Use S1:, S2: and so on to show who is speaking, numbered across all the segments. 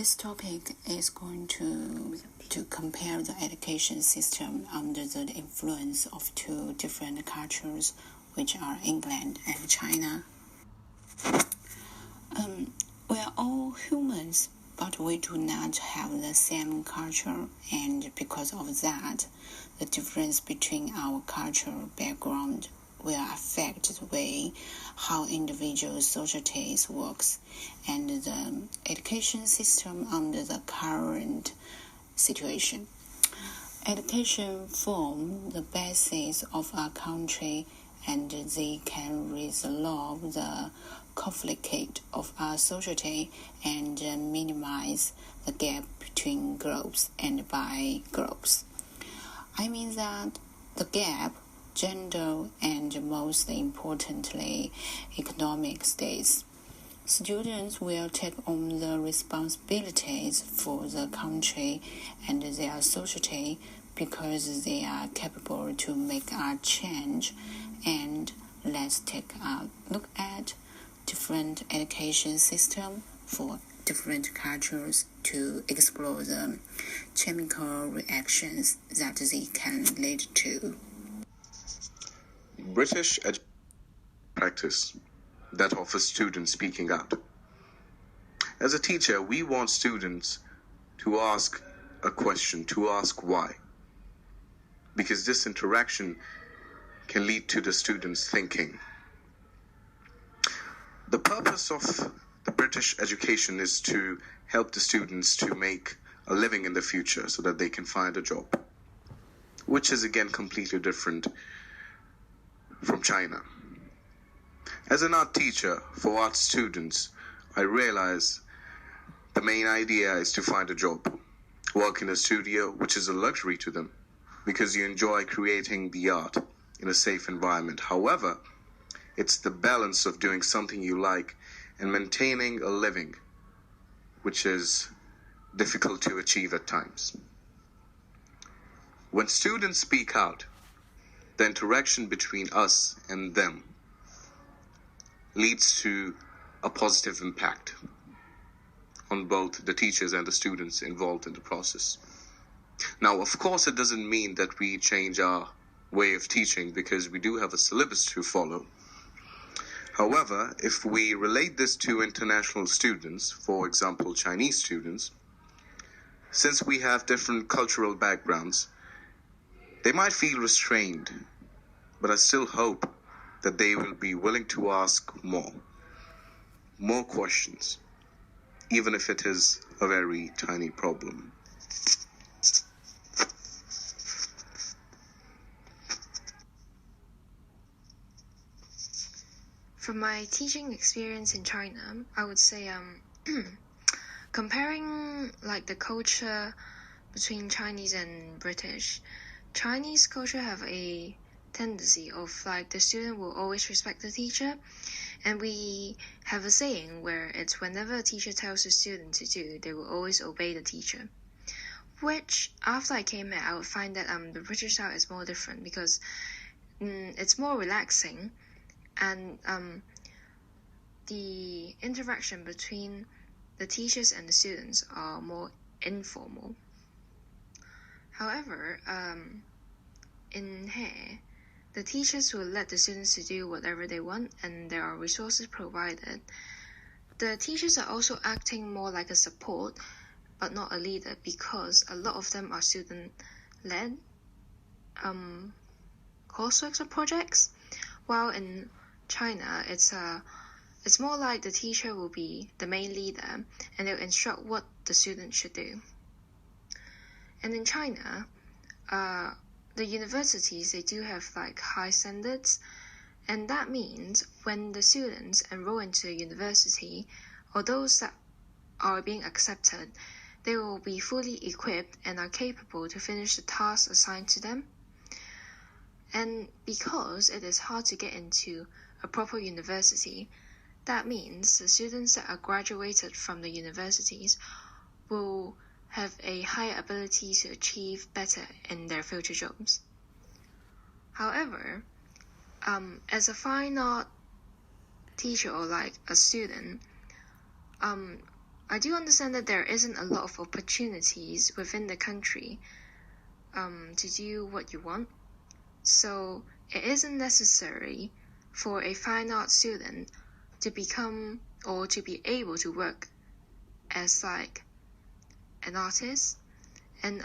S1: This topic is going to compare the education system under the influence of two different cultures, which are England and China. We are all humans, but we do not have the same culture, and because of that, the difference between our cultural background will affect the way how individual societies works and the education system under the current situation. Education forms the basis of a country, and they can resolve the conflict of our society and minimize the gap between groups and by groups. I mean that the gap, gender, and most importantly, economic status. Students will take on the responsibilities for the country and their society because they are capable to make a change. And let's take a look at different education system for different cultures to explore the chemical reactions that they can lead to.
S2: British practice that offers students speaking out. As a teacher, we want students to ask a question, to ask why, because this interaction can lead to the students thinking. The purpose of the British education is to help the students to make a living in the future so that they can find a job, which is again completely different from China. As an art teacher for art students, I realize the main idea is to find a job, work in a studio, which is a luxury to them because you enjoy creating the art in a safe environment. However, it's the balance of doing something you like and maintaining a living, which is difficult to achieve at times. When students speak out, the interaction between us and them leads to a positive impact on both the teachers and the students involved in the process. Now, of course, it doesn't mean that we change our way of teaching because we do have a syllabus to follow. However, if we relate this to international students, for example, Chinese students, since we have different cultural backgrounds, they might feel restrained, but I still hope that they will be willing to ask more questions, even if it is a very tiny problem.
S3: From my teaching experience in China, I would say comparing like the culture between Chinese and British, Chinese culture have a tendency of like the student will always respect the teacher, and we have a saying where it's whenever a teacher tells a student to do, they will always obey the teacher. Which after I came here, I would find that the British style is more different because it's more relaxing, and the interaction between the teachers and the students are more informal. However, in here, the teachers will let the students to do whatever they want, and there are resources provided. The teachers are also acting more like a support, but not a leader, because a lot of them are student-led courseworks or projects, while in China, it's more like the teacher will be the main leader and they'll instruct what the student should do. And in China, the universities, they do have like high standards, and that means when the students enroll into a university, or those that are being accepted, they will be fully equipped and are capable to finish the tasks assigned to them. And because it is hard to get into a proper university, that means the students that are graduated from the universities will have a higher ability to achieve better in their future jobs. However, as a fine art teacher or like a student, I do understand that there isn't a lot of opportunities within the country to do what you want. So it isn't necessary for a fine art student to become or to be able to work as like an artist, and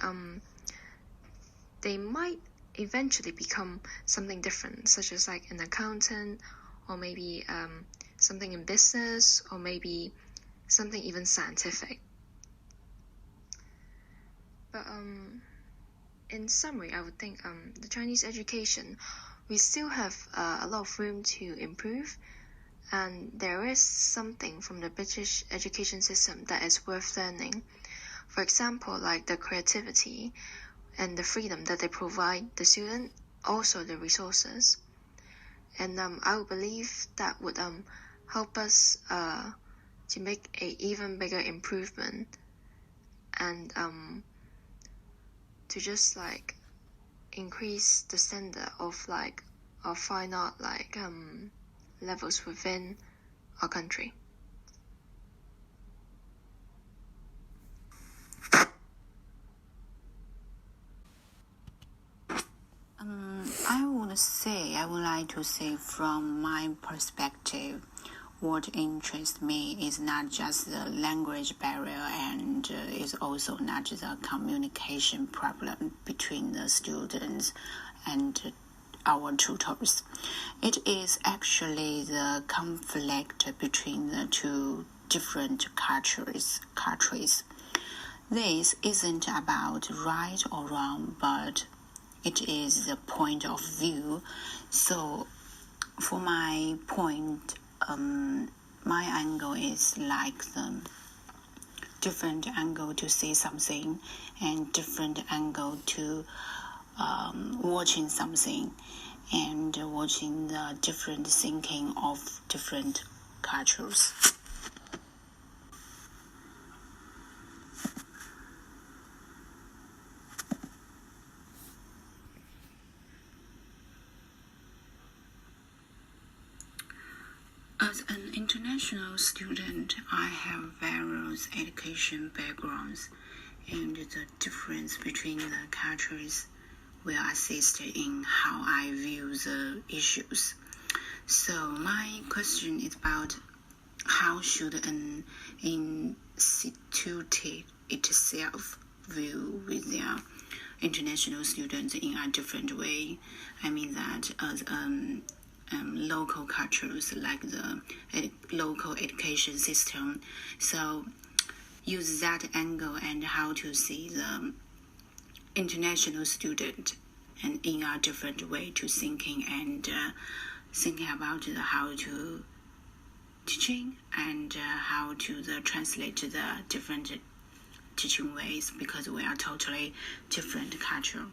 S3: they might eventually become something different, such as like an accountant, or maybe something in business, or maybe something even scientific. But in summary, I would think the Chinese education, we still have a lot of room to improve, and there is something from the British education system that is worth learning. For example, like the creativity and the freedom that they provide the student, also the resources. And I would believe that would help us to make a even bigger improvement, and to just like increase the standard of like our fine art like levels within our country.
S1: I would like to say from my perspective, what interests me is not just the language barrier, and is also not the communication problem between the students and our tutors. It is actually the conflict between the two different cultures. This isn't about right or wrong, but it is the point of view. So for my point, my angle is like the different angle to see something, and different angle to watching something, and watching the different thinking of different cultures. As an international student, I have various education backgrounds, and the difference between the cultures will assist in how I view the issues. So my question is about how should an institute itself view with their international students in a different way. I mean that as local cultures, like the local education system. So use that angle and how to see the international student and in a different way to thinking, and thinking about how to teaching, and how to translate the different teaching ways, because we are totally different culture.